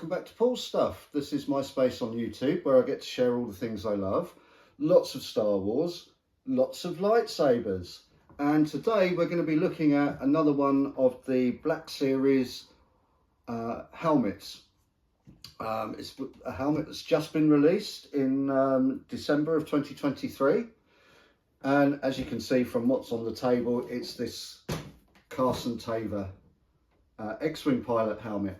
welcome back to Paul's Stuff. This is my space on YouTube where I get to share all the things I love. Lots of Star Wars, lots of lightsabers. And today we're going to be looking at another one of the Black Series helmets. It's a helmet that's just been released in December of 2023. And as you can see from what's on the table, it's this Carson Teva X-Wing Pilot helmet.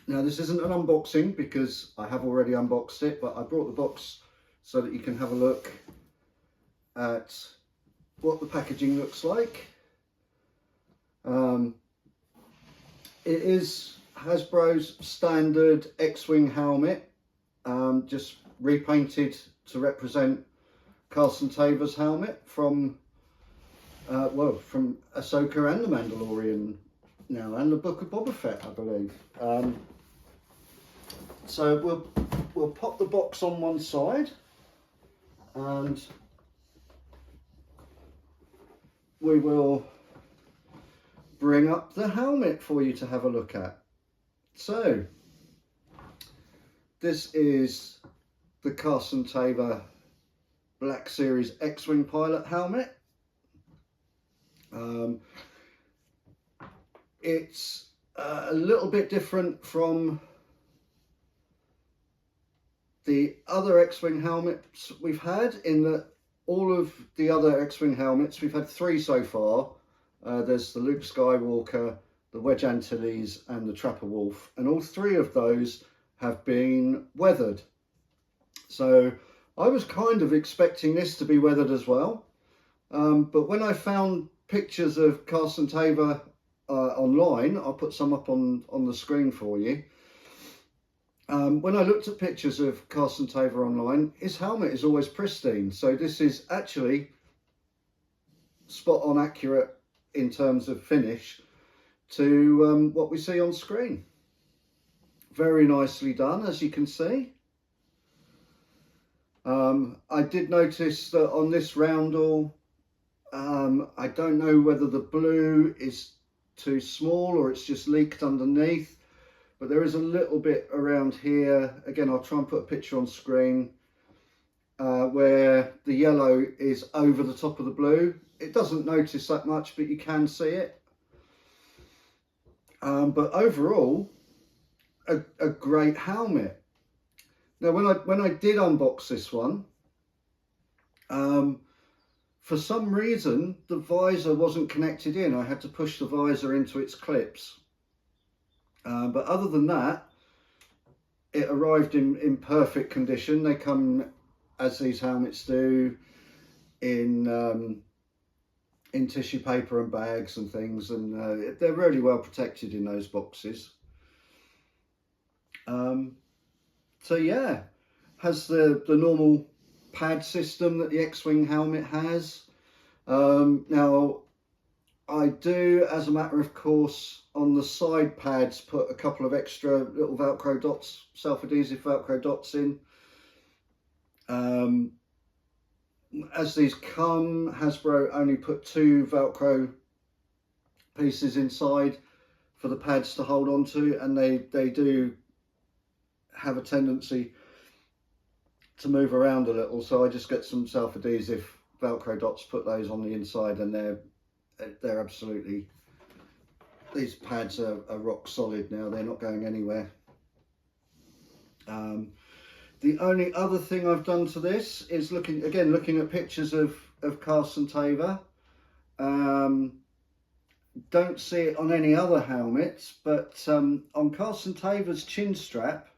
Now this isn't an unboxing because I have already unboxed it, but I brought the box so that you can have a look at what the packaging looks like. It is Hasbro's standard X-Wing helmet, just repainted to represent Carson Teva's helmet from Ahsoka and the Mandalorian now, and the Book of Boba Fett, I believe. So we'll pop the box on one side and we will bring up the helmet for you to have a look at. So this is the Carson Teva Black Series X-Wing Pilot helmet. It's a little bit different from the other X-Wing helmets we've had, in that all of the other X-Wing helmets, we've had three so far. There's the Luke Skywalker, the Wedge Antilles and the Trapper Wolf, and all three of those have been weathered. So I was kind of expecting this to be weathered as well, but when I found pictures of Carson Teva online, I'll put some up on the screen for you. When I looked at pictures of Carson Teva online, his helmet is always pristine, so this is actually spot on accurate in terms of finish to what we see on screen. Very nicely done, as you can see. I did notice that on this roundel, I don't know whether the blue is too small or it's just leaked underneath, but there is a little bit around here. Again, I'll try and put a picture on screen where the yellow is over the top of the blue. It doesn't notice that much, but you can see it. But overall, a great helmet. Now, when I did unbox this one, for some reason the visor wasn't connected in. I had to push the visor into its clips. But other than that, it arrived in perfect condition. They come, as these helmets do, in tissue paper and bags and things, and they're really well protected in those boxes. So yeah, has the normal pad system that the X-Wing helmet has. Now I do, as a matter of course, on the side pads put a couple of extra little Velcro dots, self-adhesive Velcro dots in. As these come, Hasbro only put 2 Velcro pieces inside for the pads to hold on to, and they do have a tendency to move around a little, so I just get some self-adhesive Velcro dots, put those on the inside, and they're absolutely, these pads are rock solid now. They're not going anywhere. The only other thing I've done to this is looking at pictures of Carson Teva. Don't see it on any other helmets, but on Carson Teva's chin strap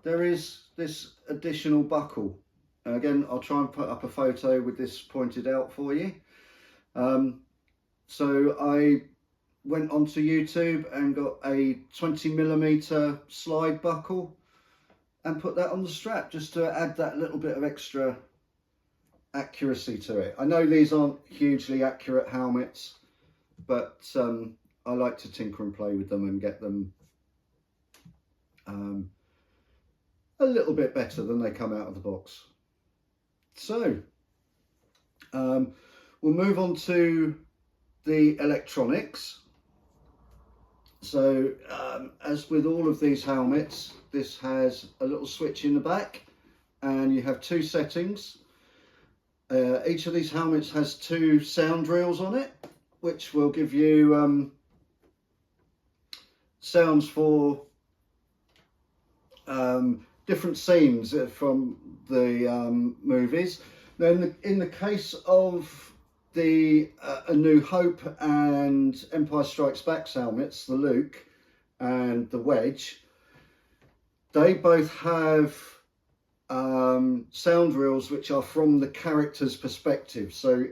there is this additional buckle. Again, I'll try and put up a photo with this pointed out for you. So I went onto YouTube and got a 20mm slide buckle and put that on the strap, just to add that little bit of extra accuracy to it. I know these aren't hugely accurate helmets, but I like to tinker and play with them and get them a little bit better than they come out of the box. So we'll move on to the electronics. So as with all of these helmets, this has a little switch in the back, and you have two settings. Each of these helmets has two sound reels on it, which will give you sounds for different scenes from the movies. Then in the case of the A New Hope and Empire Strikes Back helmets, the Luke and the Wedge, they both have sound reels which are from the character's perspective. So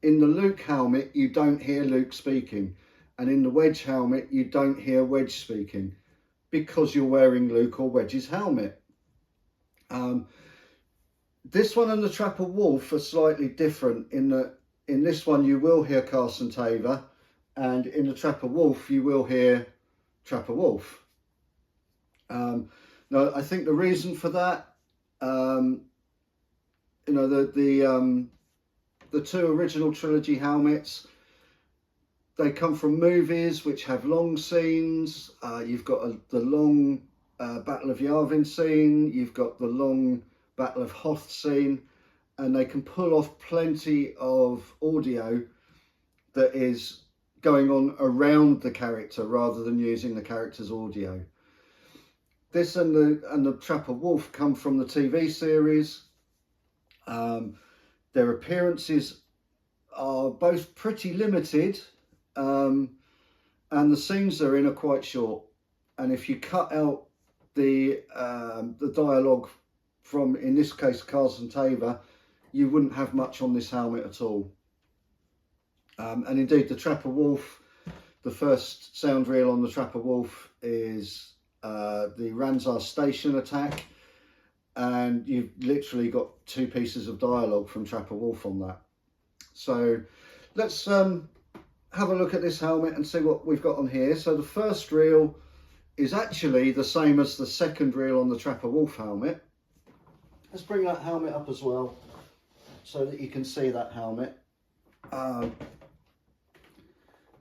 in the Luke helmet you don't hear Luke speaking, and in the Wedge helmet you don't hear Wedge speaking, because you're wearing Luke or Wedge's helmet. This one and the Trapper Wolf are slightly different in that in this one you will hear Carson Teva, and in the Trapper Wolf you will hear Trapper Wolf. Now I think the reason for that, you know, the two original trilogy helmets, they come from movies which have long scenes. You've got the long Battle of Yavin scene, you've got the long Battle of Hoth scene, and they can pull off plenty of audio that is going on around the character rather than using the character's audio. This and the Trapper Wolf come from the TV series. Their appearances are both pretty limited, and the scenes they're in are quite short. And if you cut out the dialogue from, in this case, Carson Teva, you wouldn't have much on this helmet at all. And indeed, the Trapper Wolf, the first sound reel on the Trapper Wolf is the Ranzar Station attack, and you've literally got two pieces of dialogue from Trapper Wolf on that. So let's have a look at this helmet and see what we've got on here. So the first reel is actually the same as the second reel on the Trapper Wolf helmet. Let's bring that helmet up as well so that you can see that helmet.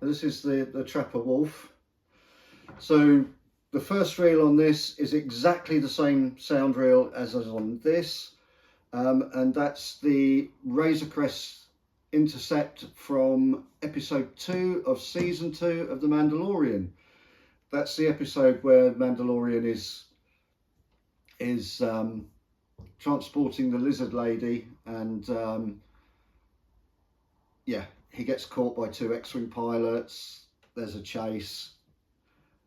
This is the Trapper Wolf. So the first reel on this is exactly the same sound reel as on this, and that's the Razor Crest intercept from episode 2 of season 2 of The Mandalorian. That's the episode where Mandalorian is transporting the lizard lady, and yeah, he gets caught by 2 X-Wing pilots. There's a chase.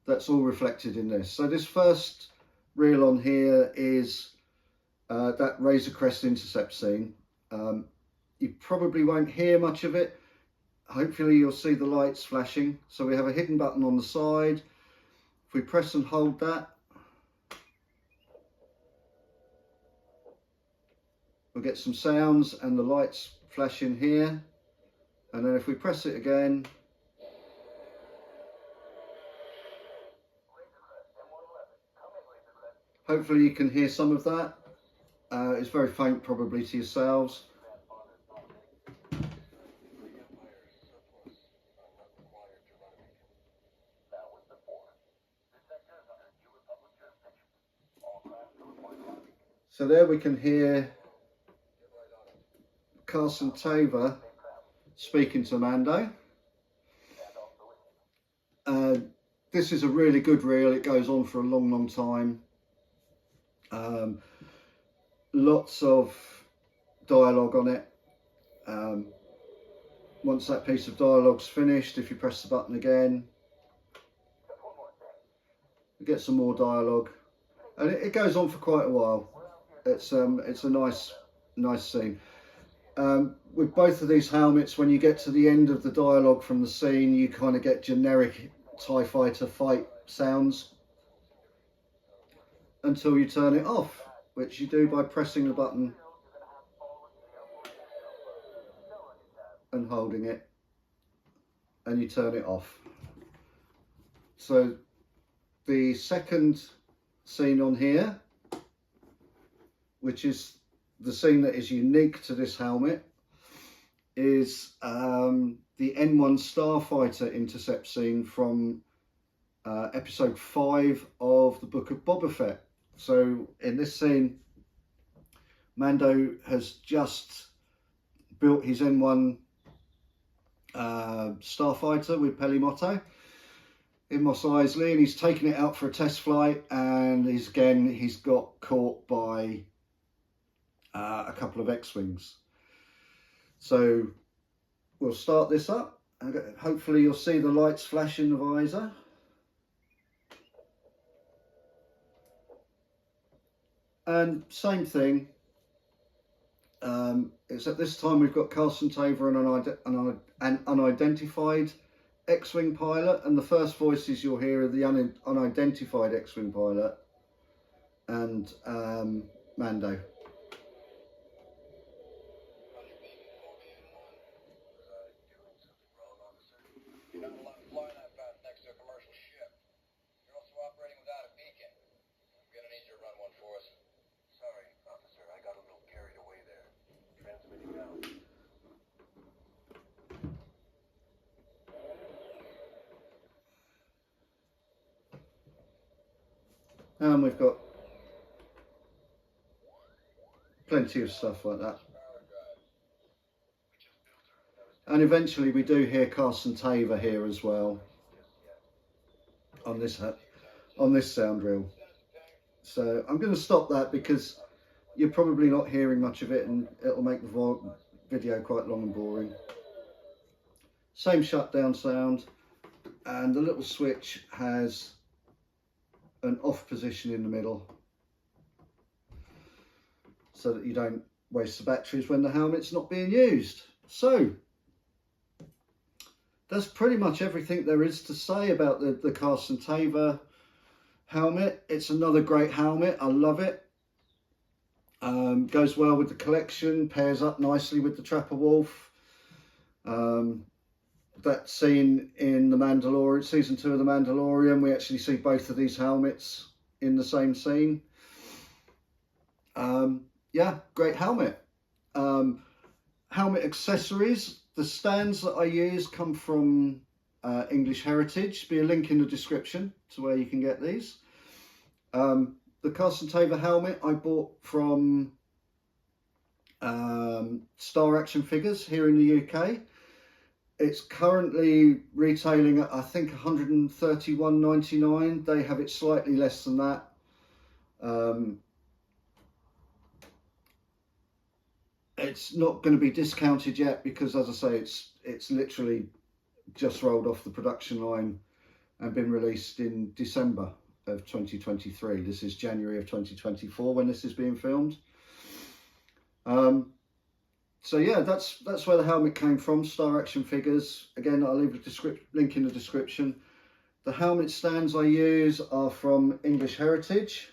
That's all reflected in this. So this first reel on here is that Razor Crest intercept scene. You probably won't hear much of it. Hopefully you'll see the lights flashing. So we have a hidden button on the side. If we press and hold that, we'll get some sounds and the lights flash in here. And then if we press it again, hopefully you can hear some of that. It's very faint probably to yourselves. So there we can hear Carson Teva speaking to Mando. This is a really good reel. It goes on for a long time. Lots of dialogue on it. Once that piece of dialogue's finished, if you press the button again, you get some more dialogue, and it goes on for quite a while. It's a nice scene. With both of these helmets, when you get to the end of the dialogue from the scene, you kind of get generic TIE fighter fight sounds until you turn it off, which you do by pressing the button and holding it, and you turn it off. So the second scene on here, which is the scene that is unique to this helmet, is the N1 Starfighter intercept scene from episode 5 of the Book of Boba Fett. So in this scene, Mando has just built his M1 starfighter with Pelimoto in Mos Eisley, and he's taken it out for a test flight, and he's got caught by a couple of X-Wings. So we'll start this up, and hopefully you'll see the lights flash in the visor. And same thing, except this time we've got Carson Teva and an unidentified X-Wing pilot, and the first voices you'll hear are the unidentified X-Wing pilot and Mando. And we've got plenty of stuff like that. And eventually we do hear Carson Teva here as well on this sound reel. So I'm going to stop that because you're probably not hearing much of it, and it'll make the video quite long and boring. Same shutdown sound, and the little switch has an off position in the middle so that you don't waste the batteries when the helmet's not being used. So that's pretty much everything there is to say about the Carson Teva helmet. It's another great helmet. I love it. Goes well with the collection, pairs up nicely with the Trapper Wolf. That scene in the Mandalorian, season 2 of the Mandalorian, we actually see both of these helmets in the same scene. Yeah, great helmet. Helmet accessories, the stands that I use come from English Heritage. Be a link in the description to where you can get these. The Carson Teva helmet I bought from Star Action Figures here in the UK. It's currently retailing at, I think, $131.99. They have it slightly less than that. It's not going to be discounted yet because, as I say, it's literally just rolled off the production line and been released in December of 2023. This is January of 2024 when this is being filmed. So yeah, that's where the helmet came from, Star Action Figures. Again, I'll leave a link in the description. The helmet stands I use are from English Heritage.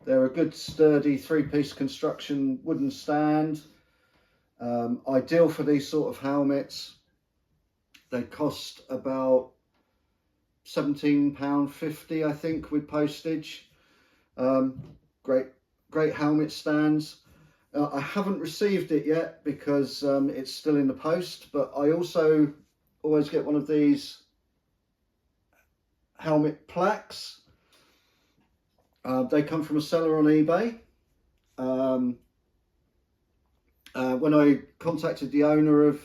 They're a good sturdy 3-piece construction wooden stand. Ideal for these sort of helmets. They cost about £17.50, I think, with postage. Great helmet stands. I haven't received it yet because it's still in the post, but I also always get one of these helmet plaques. They come from a seller on eBay. When I contacted the owner of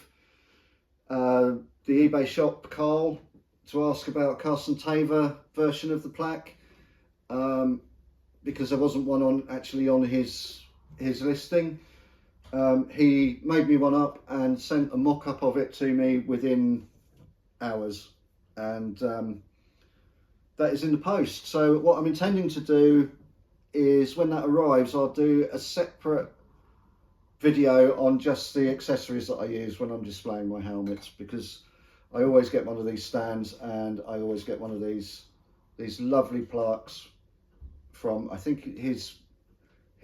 the eBay shop, Carl, to ask about Carson Teva version of the plaque, because there wasn't one actually on his listing, he made me one up and sent a mock-up of it to me within hours, and that is in the post. So what I'm intending to do is, when that arrives, I'll do a separate video on just the accessories that I use when I'm displaying my helmets, because I always get one of these stands and I always get one of these lovely plaques from, I think his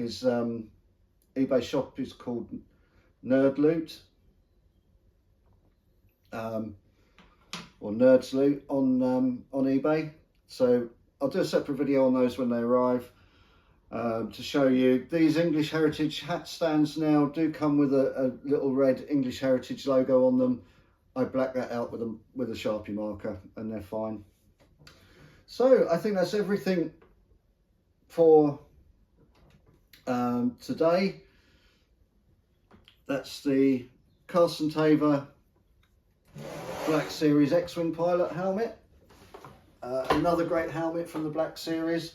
eBay shop is called Nerd Loot, or Nerds Loot on eBay. So I'll do a separate video on those when they arrive, to show you. These English Heritage hat stands now do come with a little red English Heritage logo on them. I black that out with a Sharpie marker, and they're fine. So I think that's everything for today. That's the Carson Teva Black Series X-Wing Pilot helmet. Another great helmet from the Black Series.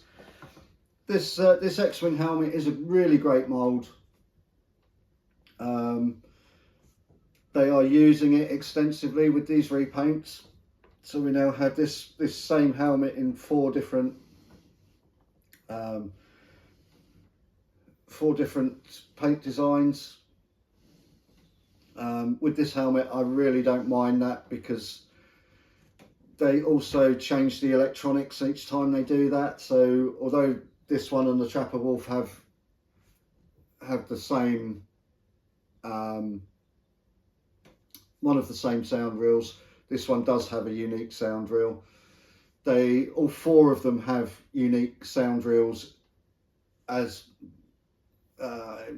This X-Wing helmet is a really great mould. They are using it extensively with these repaints. So we now have this same helmet in four different paint designs. With this helmet, I really don't mind that, because they also change the electronics each time they do that. So although this one and the Trapper Wolf have the same one of the same sound reels, this one does have a unique sound reel. All four of them have unique sound reels as part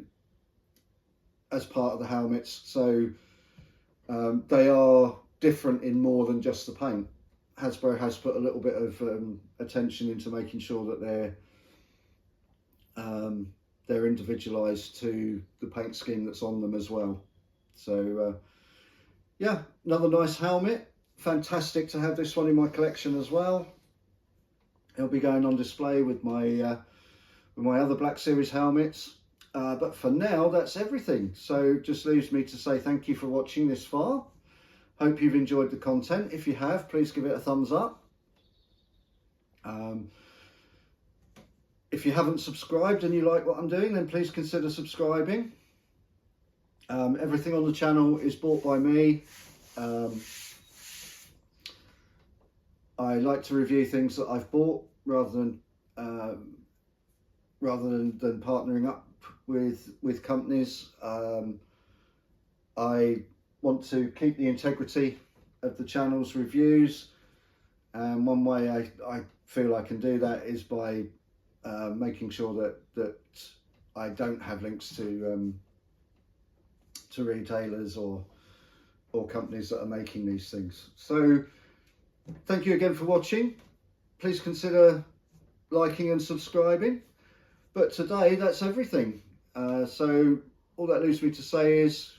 of the helmets, so they are different in more than just the paint. Hasbro has put a little bit of attention into making sure that they're individualized to the paint scheme that's on them as well. So yeah, another nice helmet. Fantastic to have this one in my collection as well. It'll be going on display with my other Black Series helmets. But for now, that's everything. So just leaves me to say thank you for watching this far. Hope you've enjoyed the content. If you have, please give it a thumbs up. If you haven't subscribed and you like what I'm doing, then please consider subscribing. Everything on the channel is bought by me. I like to review things that I've bought rather than partnering up with companies. I want to keep the integrity of the channel's reviews, and one way I feel I can do that is by making sure that I don't have links to retailers or companies that are making these things. So thank you again for watching. Please consider liking and subscribing. But today, that's everything. So all that leaves me to say is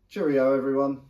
cheerio, everyone.